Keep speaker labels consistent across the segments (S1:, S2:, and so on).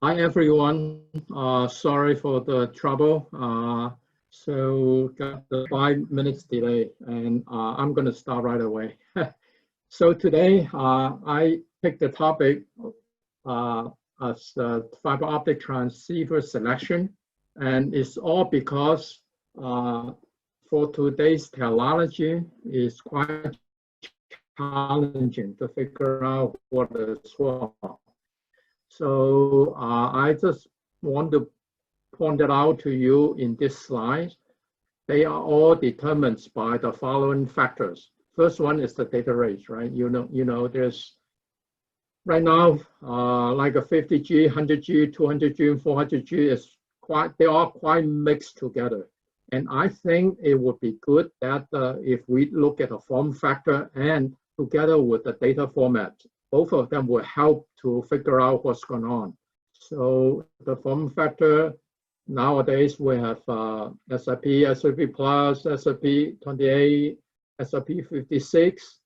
S1: Hi everyone. Sorry for the trouble. So got the 5 minutes delay, and I'm going to start right away. So today I picked the topic as fiber optic transceiver selection, and it's all because for today's technology is quite challenging to figure out what is wrong. So I just want to point it out to you in this slide. They are all determined by the following factors. First one is the data rate, right? You know, there's right now like a 50G, 100G, 200G, and 400G is they are quite mixed together. And I think it would be good that if we look at the form factor and together with the data format, both of them will help to figure out what's going on. So the form factor, nowadays we have SRP, SRP plus, SRP 28, SRP 56,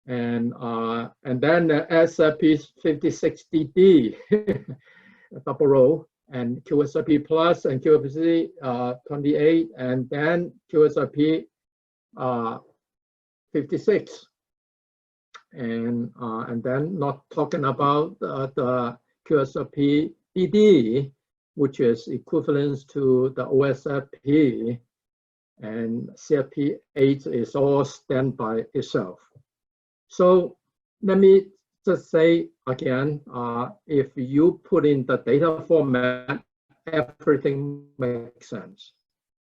S1: and then the SRP 56DD, double row, and QSRP plus and QSRP 28, and then QSRP 56. And then not talking about the QSRP DD, which is equivalent to the OSRP, and CFP8 is all stand by itself. So let me just say again, if you put in the data format, everything makes sense,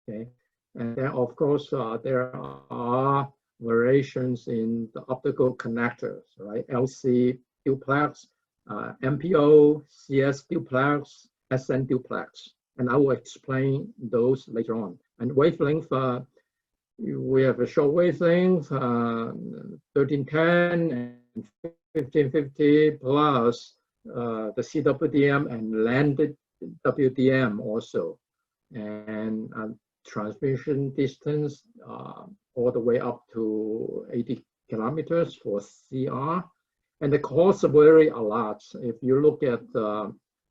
S1: okay? And then of course, there are variations in the optical connectors, right? LC duplex, MPO, CS duplex, SN duplex, and I will explain those later on. And wavelength, we have a short wavelength, 1310 and 1550 plus the CWDM and landed WDM also, and transmission distance all the way up to 80 kilometers for CR. And the costs vary a lot. If you look at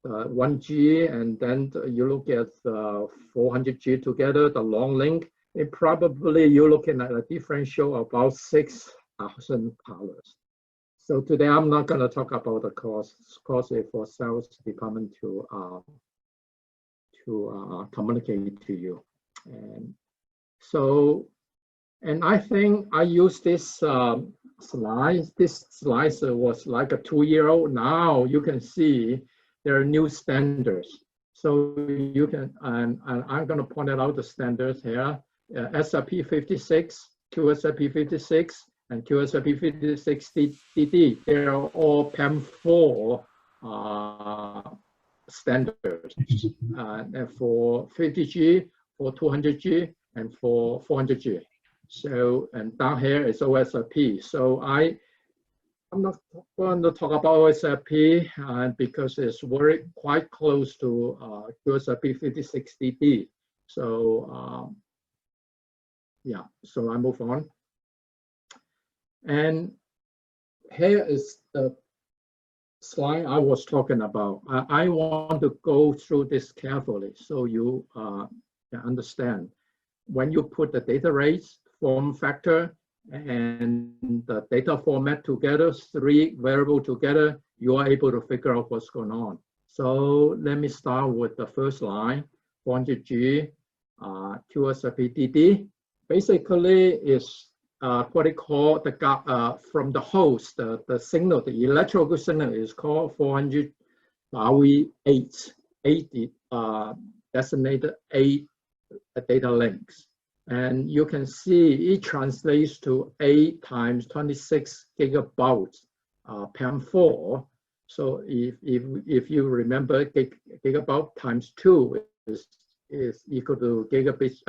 S1: 1G and then you look at 400G together, the long link, it probably you're looking at a differential of about $6,000. So today I'm not going to talk about the costs. Cost is for sales department to communicate to you. And so, and I think I use this slide. This slide was like a 2-year-old. Now you can see there are new standards. So you can, and I'm going to point out the standards here. SRP 56, QSRP 56, and QSRP 56DD. They are all PAM4 standards. And for 50G, for 200G, and for 400G. So, and down here is OSRP. So I'm not going to talk about OSRP because it's very quite close to QSRP 56DD. So yeah, so I move on. And here is the slide I was talking about. I want to go through this carefully so you can understand. When you put the data rates, form factor, and the data format together, 3 variables together, you are able to figure out what's going on. So let me start with the first line, 400G, QSRP-DD. Basically, is what they call the from the host, the signal, the electrical signal is called 400 RV8, 8 designated 8 data links. And you can see it translates to 8 times 26 gigabytes PAM4. So if you remember, gigabyte times 2 is equal to gigabits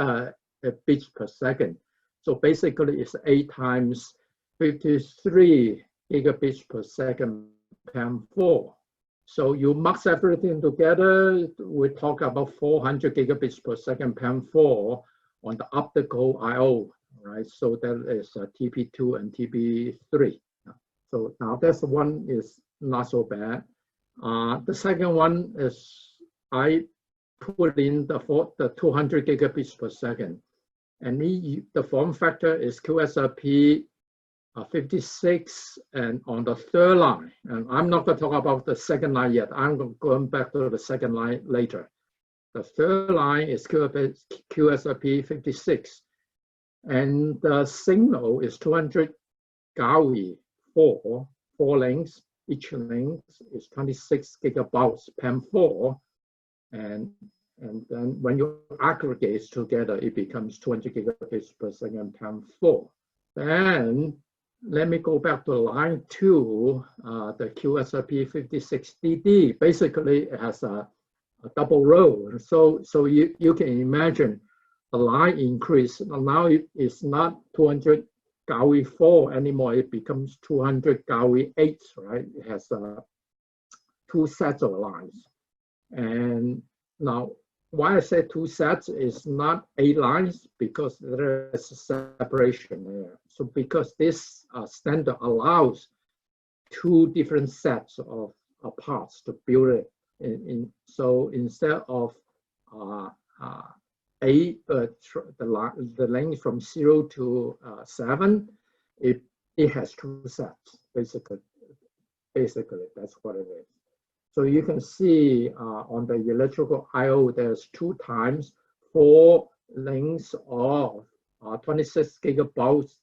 S1: bits per second. So basically it's 8 times 53 gigabits per second PAM4. So you mix everything together, we talk about 400 gigabits per second PAM4 on the optical I/O, right? So that is TP2 and TP3. So now this one is not so bad. The second one is I put in the 200 gigabits per second, and the form factor is QSFP 56, and on the third line, and I'm not going to talk about the second line yet. I'm going back to the second line later. The third line is QSFP 56, and the signal is 200 GAWI, four links. Each link is 26 gigabytes PAM4, and then when you aggregate together, it becomes 200 gigabits per second PAM4. Then let me go back to line 2, the QSFP 56DD. Basically, it has a double row. So you can imagine the line increase. Now it's not 200 GAWI 4 anymore. It becomes 200 GAWI 8, right? It has 2 sets of lines. And now, why I say 2 sets is not 8 lines, because there is a separation there. So because this standard allows 2 different sets of parts to build it in. So instead of the length from 0 to 7, it has 2 sets, basically. That's what it is. So you can see on the electrical I/O, there's 2 times 4 lengths of 26 gigabytes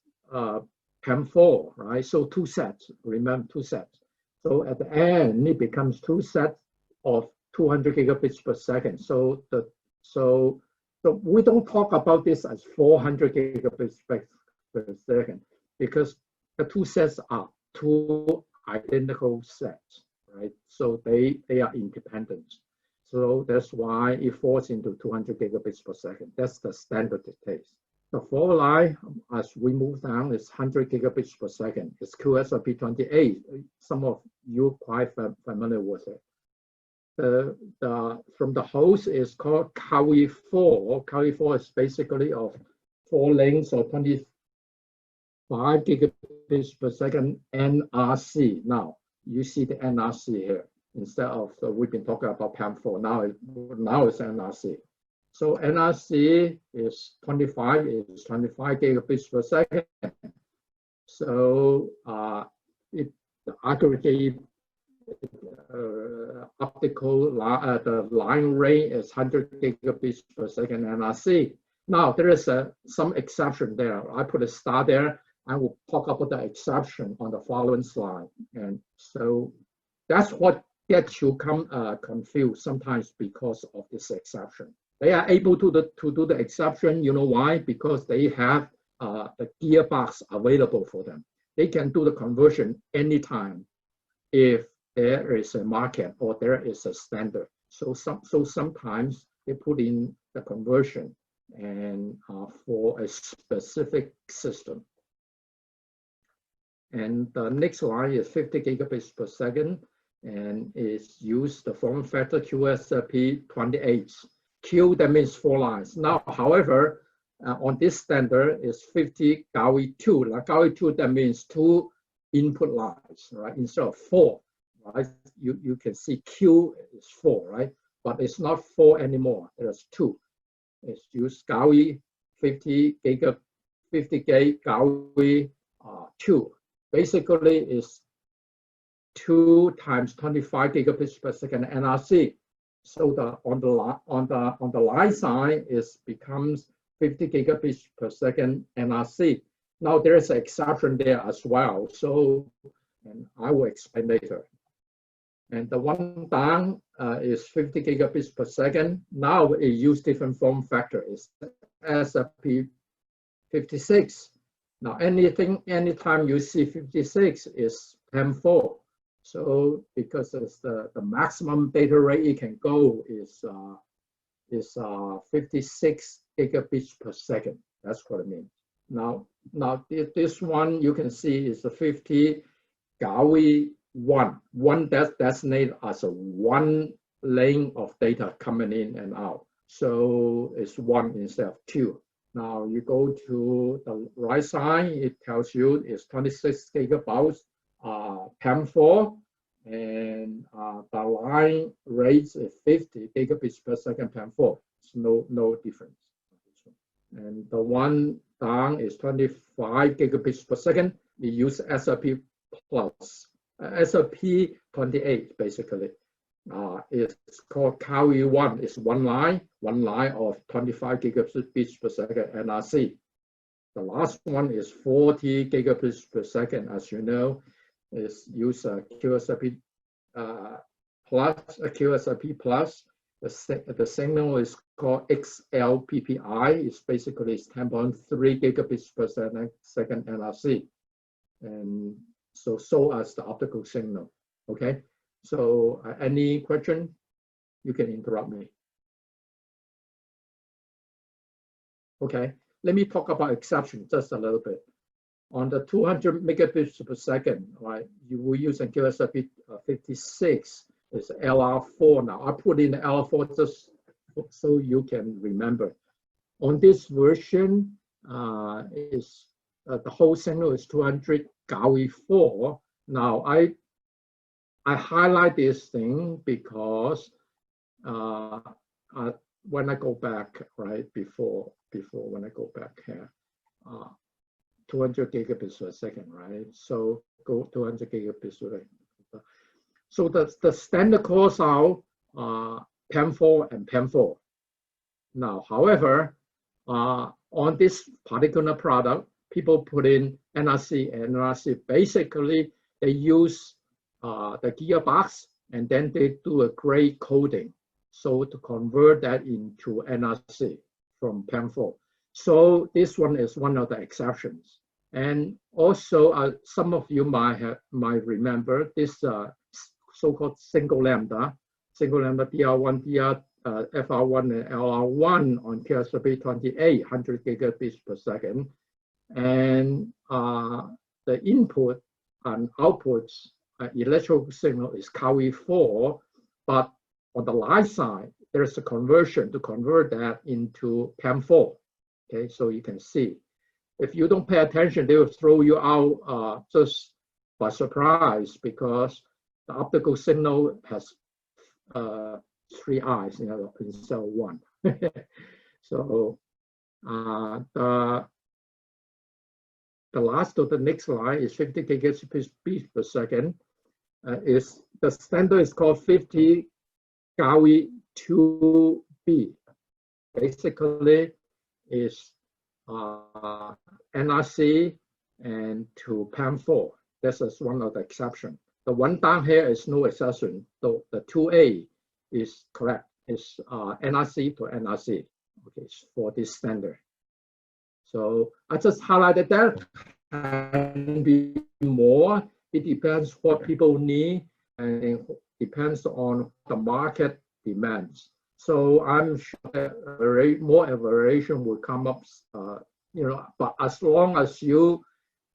S1: PAM4, right? So 2 sets, remember, 2 sets. So at the end, it becomes 2 sets of 200 gigabits per second. So we don't talk about this as 400 gigabits per second, because the 2 sets are 2 identical sets, right? So they are independent. So that's why it falls into 200 gigabits per second. That's the standard case. The 4 line, as we move down, is 100 gigabits per second. It's QSFP 28. Some of you quite familiar with it. From the host is called GAWI 4. GAWI 4 is basically of 4 lengths of 25 gigabits per second NRC. Now you see the NRC here instead of we've been talking about PAM4. Now it's NRC. So NRC is 25 gigabits per second. So the aggregate optical the line rate is 100 gigabits per second NRC. Now there is some exception there. I put a star there. I will talk about the exception on the following slide. And so that's what gets you confused sometimes because of this exception. They are able to do the exception. You know why? Because they have the gearbox available for them. They can do the conversion anytime if there is a market or there is a standard. So sometimes they put in the conversion and for a specific system. And the next line is 50 gigabits per second, and is used the form factor QSFP 28. Q, that means 4 lines. Now, however, on this standard is 50 GAWI 2. Like GAWI 2, that means 2 input lines, right? Instead of 4, right? You can see Q is 4, right? But it's not 4 anymore. There's 2. It's used GAWI 50 GAWI 2. Basically, it's 2 times 25 gigabits per second NRC. So on the line side becomes 50 gigabits per second NRC. Now there is an exception there as well. So, and I will explain later. And the one down is 50 gigabits per second. Now it uses different form factor. It's SFP 56. Now anytime you see 56 is PAM4. So because it's the maximum data rate it can go is 56 gigabits per second. That's what I mean. Now this one you can see is a 50 GAWI 1. One that's designated as a 1 lane of data coming in and out. So it's 1 instead of 2. Now you go to the right side, it tells you it's 26 gigabytes PAM4. and the line rate is 50 gigabits per second PAM4. It's no difference. And the one down is 25 gigabits per second. We use SRP plus, SRP 28 basically. It's called KW1. It's one line of 25 gigabits per second NRC. The last one is 40 gigabits per second, as you know, is use QSRP plus, QSRP plus. The signal is called XLPPI. It's basically 10.3 gigabits per second NRC. And so as the optical signal, okay? So any question, you can interrupt me. Okay, let me talk about exception just a little bit. On the 200 megabits per second, right, you will use a QSRP 56, it's LR4 now. I put in the LR4 just so you can remember. On this version, the whole signal is 200 GAWI4. Now, I highlight this thing because when I go back, right, before when I go back here, 200 gigabits per second, right? So go 200 gigabits per second. So the standard calls out PAM4 and PAM4. Now, however, on this particular product, people put in NRC and NRC. Basically, they use the gearbox and then they do a gray coding. So to convert that into NRC from PAM4. So this one is one of the exceptions. And also, some of you might remember this so-called single lambda DR1, FR1, and LR1 on QSRP 28, 100 gigabits per second. And the input and outputs electrical signal is KW4, but on the line side, there's a conversion to convert that into PAM4. Okay, so you can see. If you don't pay attention, they will throw you out just by surprise because the optical signal has 3 eyes, instead of 1. So the last of the next line is 50 gigabits per second. Is the standard is called 50 GAWI 2B. Basically, is NRC and to PAM4. This is one of the exceptions. The one down here is no exception. The 2A is correct. It's NRC to NRC. Okay, for this standard. So I just highlighted that. Can be more. It depends what people need and it depends on the market demands. So I'm sure that more variation will come up, but as long as you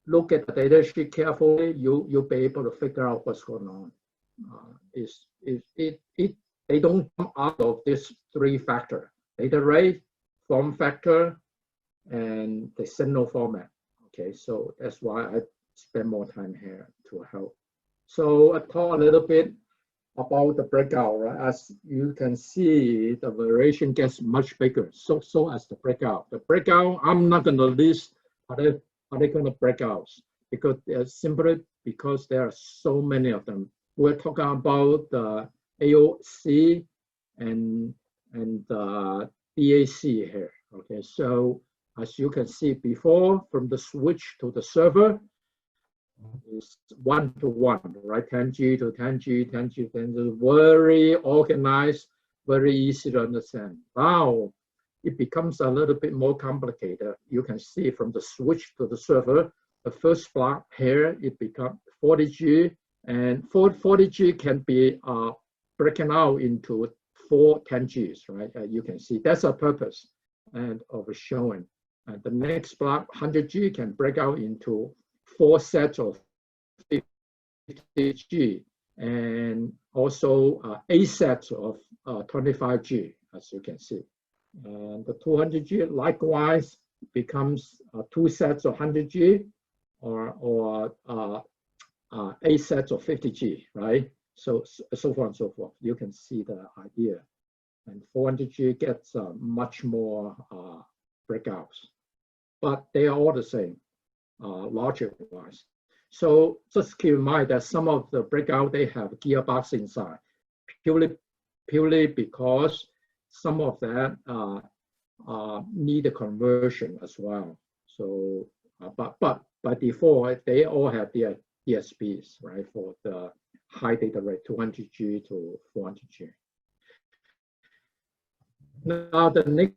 S1: look at the data sheet carefully, you'll be able to figure out what's going on. They don't come out of this 3 factor: data rate, form factor, and the signal format. Okay, so that's why I spend more time here to help. So I talk a little bit about the breakout, right? As you can see, the variation gets much bigger. So as the breakout. The breakout, I'm not going to list particular breakouts because simply because there are so many of them. We're talking about the AOC and the DAC here. Okay, so as you can see before, from the switch to the server, is 1-to-1, right? 10G to 10G, 10G, 10G, very organized, very easy to understand. Now, it becomes a little bit more complicated. You can see from the switch to the server, the first block here, it becomes 40G, and 40G can be broken out into 4 10Gs, right? You can see that's a purpose and of showing. And the next block, 100G, can break out into 4 sets of 50G and also 8 sets of 25G, as you can see. And the 200G likewise becomes 2 sets of 100G or 8 sets of 50G, right? so far and so forth. You can see the idea. And 400G gets much more breakouts, but they are all the same, logic-wise. So just keep in mind that some of the breakout, they have gearbox inside, purely because some of that need a conversion as well. So, but by default, they all have their DSPs, right, for the high data rate, 200G to 400G. Now, the next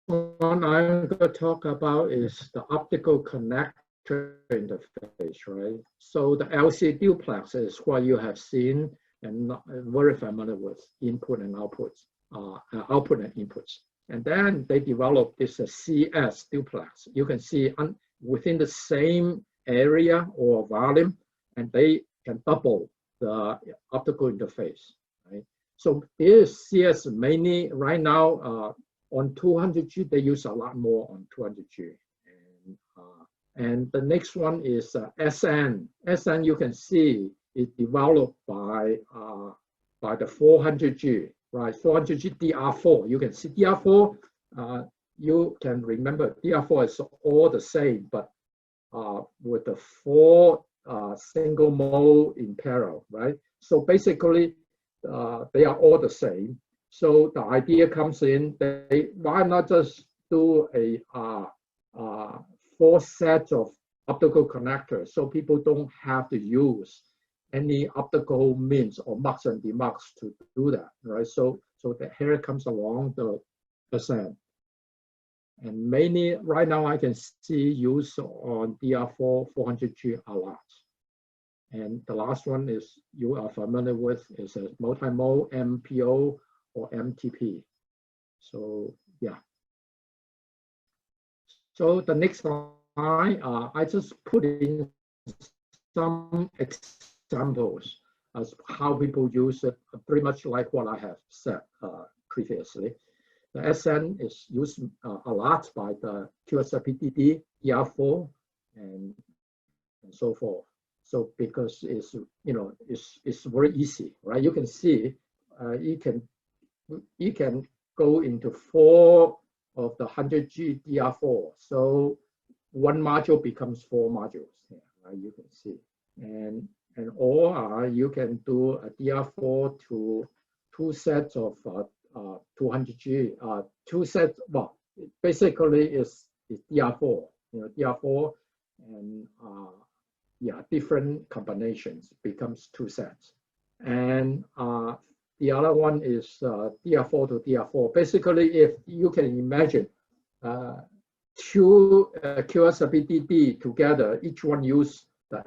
S1: one I'm going to talk about is the optical connector interface, right? So the LC duplex is what you have seen and very familiar with, input and outputs, output and inputs. And then they developed this CS duplex. You can see within the same area or volume, and they can double the optical interface, right? So this CS mainly right now on 200G, they use a lot more on 200G. And the next one is SN. SN, you can see, is developed by the 400G, right? 400G DR4. You can see DR4. You can remember DR4 is all the same, but with the 4 single mode in parallel, right? So basically, they are all the same. So the idea comes in, why not just do a 4 sets of optical connectors so people don't have to use any optical means or mux and demux to do that, right? So here comes along the SN. And mainly right now I can see use on DR4 400G a lot. And the last one is you are familiar with is a multi-mode MPO or MTP. So yeah. So the next slide, I just put in some examples as how people use it, pretty much like what I have said previously. The SN is used a lot by the QSFP-DD, DR4, and so forth. So because it's it's very easy, right? You can see you can go into 4 of the 100G DR4. So one module becomes 4 modules here, right? You can see. Or you can do a DR4 to 2 sets of 200G, 2 sets, well, basically is DR4, DR4 and yeah, different combinations becomes 2 sets. And the other one is DR4 to DR4. Basically, if you can imagine 2 QSFP-DD together, each one use the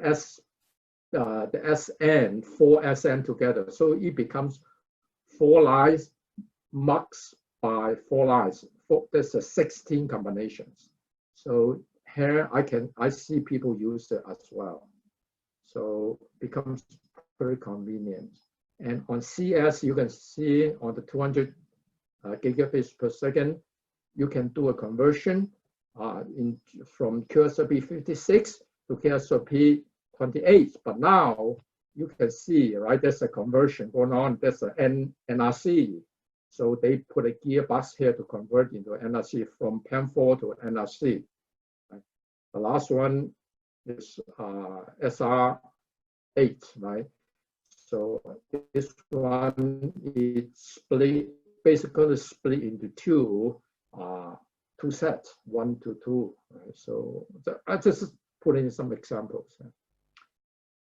S1: SN, 4 SN together. So it becomes 4 lines mux by 4 lines. There's 16 combinations. So here I see people use it as well. So it becomes very convenient. And on CS, you can see on the 200 gigabits per second, you can do a conversion from QSFP56 to QSFP28. But now you can see, right, there's a conversion going on. There's an NRC. So they put a gearbox here to convert into NRC from PAM4 to NRC. Right? The last one is SR8, right? So this one is basically split into 2 sets, 1 to 2. Right? So I just put in some examples.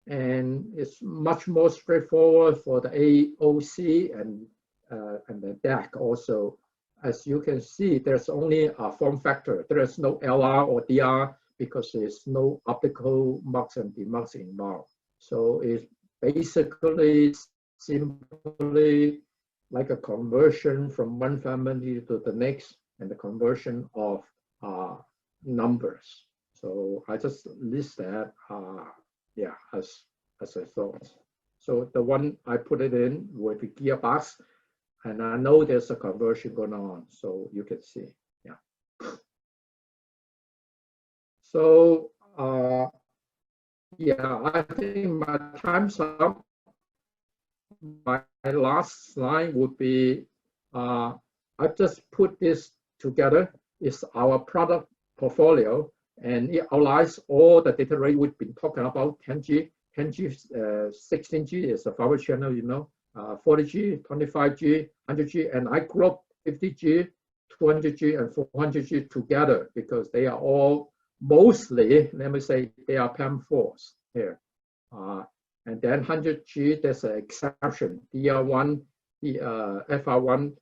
S1: And it's much more straightforward for the AOC and the DAC also. As you can see, there's only a form factor. There is no LR or DR because there's no optical mux and demux involved. So it's basically simply like a conversion from one family to the next and the conversion of numbers. So I just list that, yeah, as a thought. So the one I put it in with the gearbox, and I know there's a conversion going on, so you can see, yeah. So, yeah, I think my time's up. my last slide would be, I just put this together. It's our product portfolio, and it outlines all the data rate we've been talking about, 10G, 16G is a fiber channel, 40G, 25G, 100G, and I grouped 50G, 200G, and 400G together because they are all mostly, let me say, they are PAM4s here. And then 100G, there's an exception, DR1, the FR1,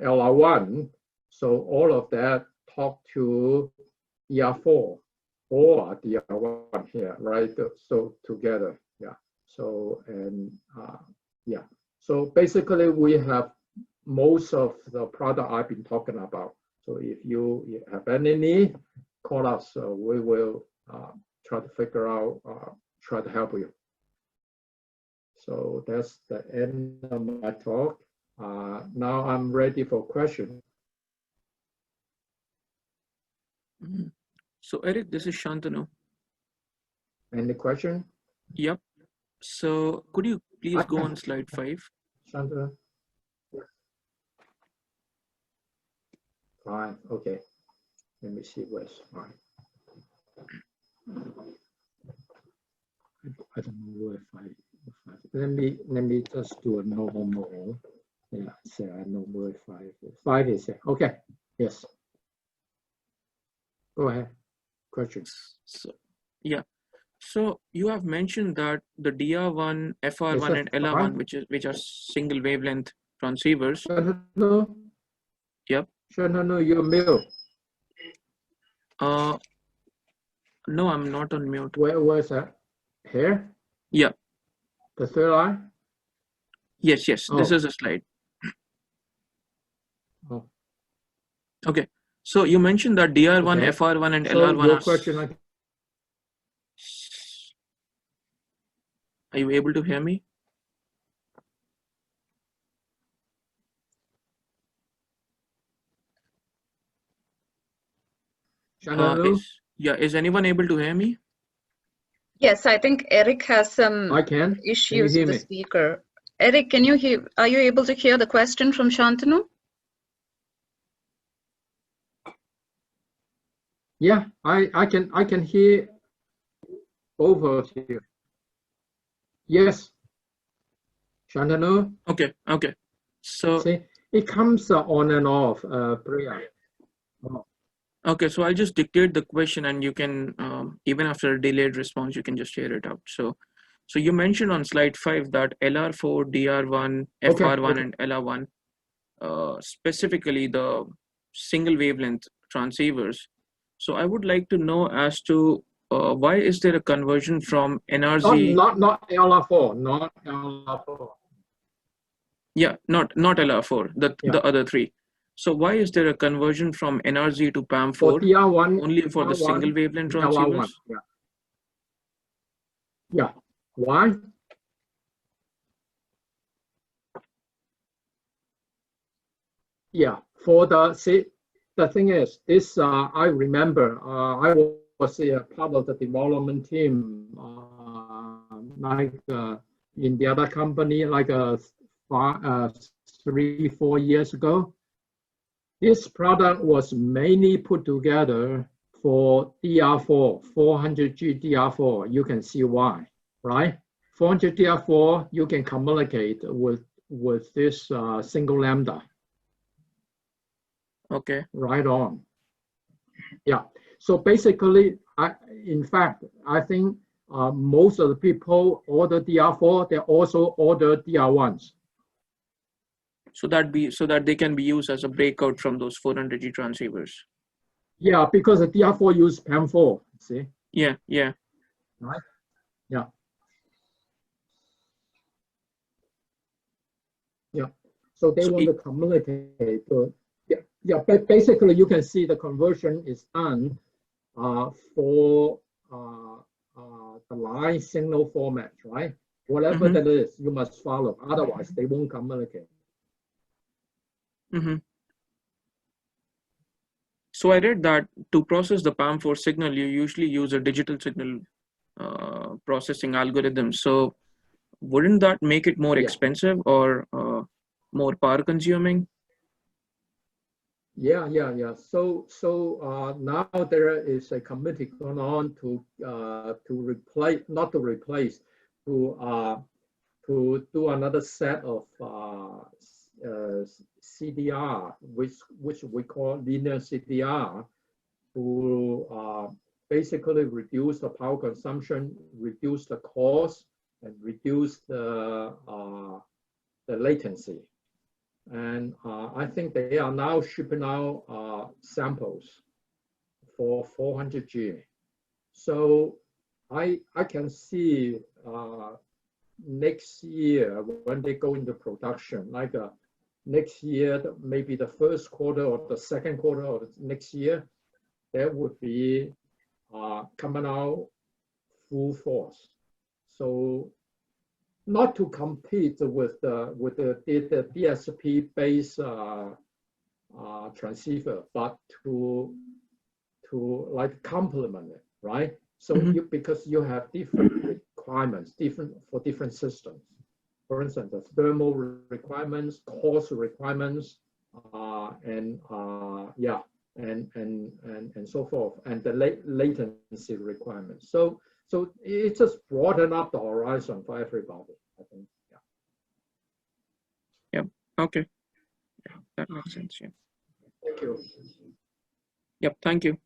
S1: LR1. So all of that talk to DR4 or DR1 here, right? So together, yeah. So, and yeah. So basically we have most of the product I've been talking about. So if you have any need, call us. We will try to figure out, try to help you. So that's the end of my talk. Now I'm ready for questions.
S2: So Eric, this is Shantanu.
S1: Any question?
S2: Yep. So could you please go on slide 5?
S1: Shantanu? Fine, okay. Let me see where's fine. I don't know where 5. Let me just do a normal mode. Yeah, so I know where 5 is. 5 is here. Okay. Yes. Go ahead. Questions.
S2: So yeah. So you have mentioned that the DR1, FR1, and LR1, which are single wavelength transceivers.
S1: No.
S2: Yep.
S1: No, you're mute.
S2: No, I'm not on mute.
S1: Where was that? Here?
S2: Yeah.
S1: The third line?
S2: Yes. Oh. This is a slide.
S1: Oh.
S2: Okay. So you mentioned that DR1, okay. FR1, and LR1
S1: your question,
S2: are you able to hear me? Is anyone able to hear me?
S3: Yes, I think Eric has some issues with the speaker. Eric, can you hear? Are you able to hear the question from Shantanu?
S1: Yeah, I can hear both of you. Yes, Shantanu.
S2: Okay. So
S1: see, it comes on and off. Priya. Oh.
S2: Okay, so I'll just dictate the question, and you can even after a delayed response, you can just share it out. So you mentioned on slide 5 that LR4, DR1, FR1, and LR1, specifically the single wavelength transceivers. So I would like to know as to why is there a conversion from NRZ?
S1: Not LR4, not LR4.
S2: Yeah, not LR4, the other 3. So why is there a conversion from NRZ to PAM4
S1: for DR1,
S2: only for the single wavelength transceivers?
S1: LR1, yeah. Why? Yeah, for the thing is, this I remember I was a part of the development team, like in the other company, like 3-4 years ago. This product was mainly put together for DR4, 400G DR4. You can see why, right? 400 DR4, you can communicate with this single lambda.
S2: Okay.
S1: Right on. Yeah. So basically, in fact, I think most of the people order DR4. They also order DR1s.
S2: So that they can be used as a breakout from those 400G transceivers.
S1: Yeah, because the DR4 use PAM4. See.
S2: Yeah.
S1: Right. Yeah. Yeah. So they want to communicate. Yeah, but basically you can see the conversion is done for the line signal format, right? Whatever that is, you must follow. Otherwise, they won't communicate.
S2: So I read that to process the PAM4 signal, you usually use a digital signal processing algorithm. So wouldn't that make it more expensive or more power consuming?
S1: Yeah. So now there is a committee going on to replace, not to replace, to do another set of CDR, which we call linear CDR, to basically reduce the power consumption, reduce the cost, and reduce the latency. And I think they are now shipping out samples for 400G. So I can see next year when they go into production, like next year, maybe the first quarter or the second quarter of next year, there would be coming out full force. So not to compete with the DSP-based transceiver, but to like complement it, right? So because you have different requirements, for different systems. For instance, the thermal requirements, cost requirements, and so forth, and the latency requirements. So it just broaden up the horizon for everybody, I think.
S2: Yeah. Okay. Yeah, that makes sense. Yeah.
S1: Thank you.
S2: Yep. Thank you.